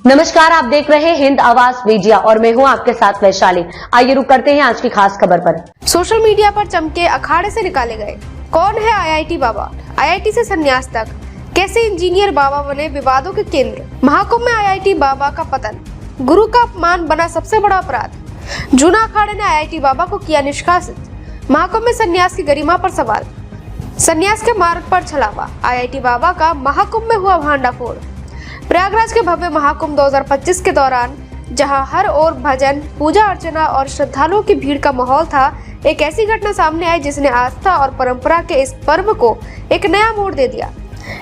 नमस्कार, आप देख रहे हैं हिंद आवाज मीडिया और मैं हूं आपके साथ वैशाली। आइए रुक करते हैं आज की खास खबर पर। सोशल मीडिया पर चमके अखाड़े से निकाले गए। कौन है आईआईटी बाबा? आईआईटी से संन्यास तक कैसे इंजीनियर बाबा बने विवादों के केंद्र। महाकुंभ में आईआईटी बाबा का पतन, गुरु का अपमान बना सबसे बड़ा अपराध। जूना अखाड़े ने आईआईटी बाबा को किया निष्कासित। महाकुंभ में संन्यास की गरिमा पर सवाल, संन्यास के मार्ग पर छलावा। आईआईटी बाबा का महाकुंभ में हुआ भांडाफोड़। प्रयागराज के भव्य महाकुंभ 2025 के दौरान जहां हर ओर भजन, पूजा अर्चना और श्रद्धालुओं की भीड़ का माहौल था, एक ऐसी घटना सामने आई जिसने आस्था और परंपरा के इस पर्व को एक नया मोड़ दे दिया।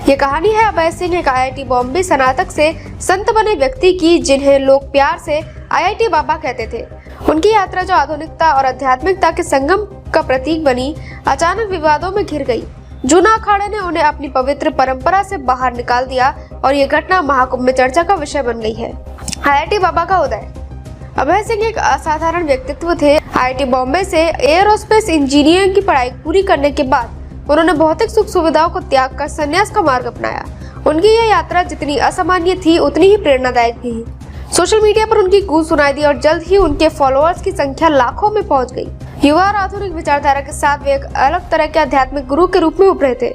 ये कहानी है अभय सिंह, एक आईआईटी बॉम्बे स्नातक से संत बने व्यक्ति की, जिन्हें लोग प्यार से आईआईटी बाबा कहते थे। उनकी यात्रा जो आधुनिकता और आध्यात्मिकता के संगम का प्रतीक बनी, अचानक विवादों में घिर गई। जूना अखाड़े ने उन्हें अपनी पवित्र परंपरा से बाहर निकाल दिया और ये घटना महाकुंभ में चर्चा का विषय बन गई है। आईआईटी बाबा का उदय। अभय सिंह एक असाधारण व्यक्तित्व थे। आईआईटी बॉम्बे से एयरोस्पेस इंजीनियरिंग की पढ़ाई पूरी करने के बाद उन्होंने भौतिक सुख सुविधाओं को त्याग कर संन्यास का मार्ग अपनाया। उनकी यह यात्रा जितनी असामान्य थी, उतनी ही प्रेरणादायक भी। सोशल मीडिया पर उनकी गूंज सुनाई दी और जल्द ही उनके फॉलोअर्स की संख्या लाखों में पहुंच गई। युवा और आधुनिक विचारधारा के साथ वे एक अलग तरह के आध्यात्मिक गुरु के रूप में उभरे थे।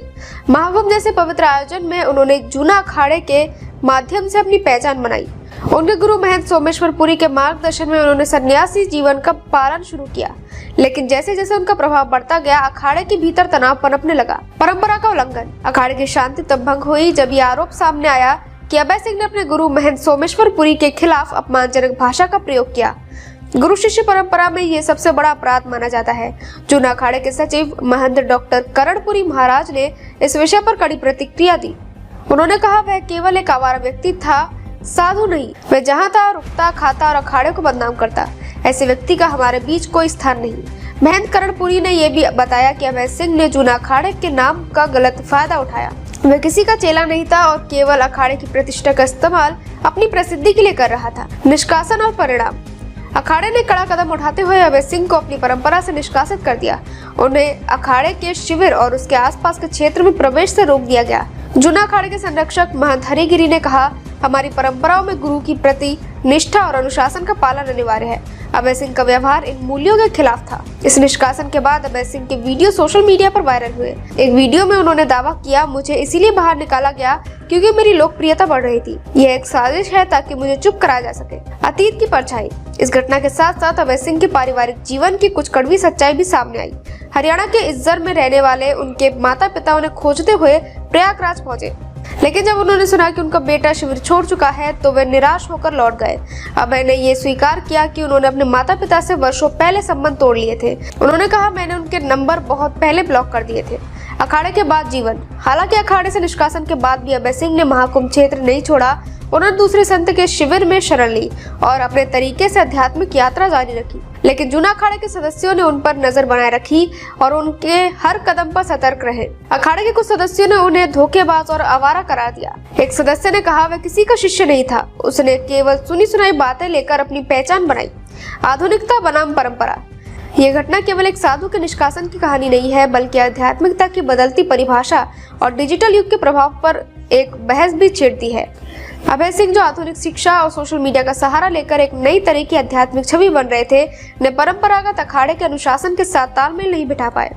महाकुंभ जैसे पवित्र आयोजन में उन्होंने जूना अखाड़े के माध्यम से अपनी पहचान बनाई। उनके गुरु महंत सोमेश्वर पुरी के मार्गदर्शन में उन्होंने सन्यासी जीवन का पालन शुरू किया। लेकिन जैसे जैसे उनका प्रभाव बढ़ता गया, अखाड़े के भीतर तनाव पनपने लगा। परंपरा का उल्लंघन। अखाड़े की शांति तब भंग हुई जब यह आरोप सामने आया कि अभय सिंह ने अपने गुरु महंत सोमेश्वर पुरी के खिलाफ अपमानजनक भाषा का प्रयोग किया। गुरु शिष्य परंपरा में ये सबसे बड़ा अपराध माना जाता है। जूना अखाड़े के सचिव महंत डॉक्टर करणपुरी महाराज ने इस विषय पर कड़ी प्रतिक्रिया दी। उन्होंने कहा, वह केवल एक आवारा व्यक्ति था, साधु नहीं। वह जहाँ था रुकता, खाता और अखाड़े को बदनाम करता। ऐसे व्यक्ति का हमारे बीच कोई स्थान नहीं। महंत करणपुरी ने यह भी बताया कि अभय सिंह ने जूना अखाड़े के नाम का गलत फायदा उठाया। वह किसी का चेला नहीं था और केवल अखाड़े की प्रतिष्ठा का इस्तेमाल अपनी प्रसिद्धि के लिए कर रहा था। निष्कासन और परिणाम। अखाड़े ने कड़ा कदम उठाते हुए अभय सिंह को अपनी परंपरा से निष्कासित कर दिया। उन्हें अखाड़े के शिविर और उसके आसपास के क्षेत्र में प्रवेश से रोक दिया गया। जूना अखाड़े के संरक्षक महंत हरिगिरी ने कहा, हमारी परंपराओं में गुरु की प्रति निष्ठा और अनुशासन का पालन अनिवार्य है। अभय सिंह का व्यवहार इन मूल्यों के खिलाफ था। इस निष्कासन के बाद अभय सिंह के वीडियो सोशल मीडिया पर वायरल हुए। एक वीडियो में उन्होंने दावा किया, मुझे इसीलिए बाहर निकाला गया क्योंकि मेरी लोकप्रियता बढ़ रही थी। यह एक साजिश है ताकि मुझे चुप कराया जा सके। अतीत की परछाई। इस घटना के साथ साथ अभय सिंह के पारिवारिक जीवन की कुछ कड़वी सच्चाई भी सामने आई। हरियाणा के इज्जर में रहने वाले उनके माता पिता उन्हें खोजते हुए प्रयागराज पहुंचे, लेकिन जब उन्होंने सुना कि उनका बेटा शिविर छोड़ चुका है तो वे निराश होकर लौट गए। अभय ने ये स्वीकार किया कि उन्होंने अपने माता पिता से वर्षों पहले संबंध तोड़ लिए थे। उन्होंने कहा, मैंने उनके नंबर बहुत पहले ब्लॉक कर दिए थे। अखाड़े के बाद जीवन। हालांकि अखाड़े से निष्कासन के बाद भी अभय सिंह ने महाकुंभ क्षेत्र नहीं छोड़ा। उन्होंने दूसरे संत के शिविर में शरण ली और अपने तरीके से आध्यात्मिक यात्रा जारी रखी। लेकिन जूना अखाड़े के सदस्यों ने उन पर नजर बनाए रखी और उनके हर कदम पर सतर्क रहे। अखाड़े के कुछ सदस्यों ने उन्हें धोखेबाज और आवारा करार दिया। एक सदस्य ने कहा, वह किसी का शिष्य नहीं था, उसने केवल सुनी सुनाई बातें लेकर अपनी पहचान बनाई। आधुनिकता बनाम परंपरा। ये घटना केवल एक साधु के निष्कासन की कहानी नहीं है, बल्कि आध्यात्मिकता की बदलती परिभाषा और डिजिटल युग के प्रभाव पर एक बहस भी छेड़ती है। अभय सिंह, जो आधुनिक शिक्षा और सोशल मीडिया का सहारा लेकर एक नई तरह की आध्यात्मिक छवि बन रहे थे, ने परंपरागत अखाड़े के अनुशासन के साथ तालमेल नहीं बिठा पाए।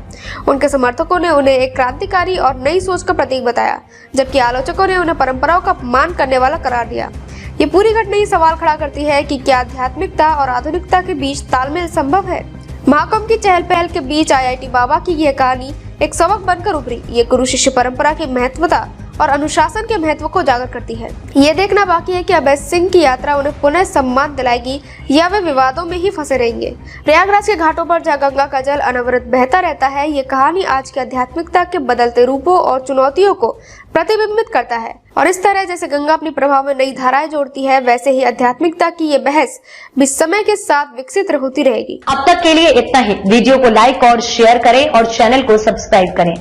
उनके समर्थकों ने उन्हें एक क्रांतिकारी और नई सोच का प्रतीक बताया, जबकि आलोचकों ने उन्हें परंपराओं का अपमान करने वाला करार दिया। ये पूरी घटना ये सवाल खड़ा करती है कि क्या आध्यात्मिकता और आधुनिकता के बीच तालमेल संभव है। महाकुंभ की चहल पहल के बीच आईआईटी बाबा की यह कहानी एक सबक बनकर उभरी। ये गुरु शिष्य परंपरा की महत्वता और अनुशासन के महत्व को उजागर करती है। ये देखना बाकी है कि अभय सिंह की यात्रा उन्हें पुनः सम्मान दिलाएगी या वे विवादों में ही फंसे रहेंगे। प्रयागराज के घाटों पर जहाँ गंगा का जल अनवरत बहता रहता है, ये कहानी आज की आध्यात्मिकता के बदलते रूपों और चुनौतियों को प्रतिबिंबित करता है। और इस तरह जैसे गंगा अपनी प्रभाव में नई धाराएं जोड़ती है, वैसे ही आध्यात्मिकता की ये बहस भी समय के साथ विकसित होती रहेगी। अब तक के लिए इतना ही। वीडियो को लाइक और शेयर करें और चैनल को सब्सक्राइब करें।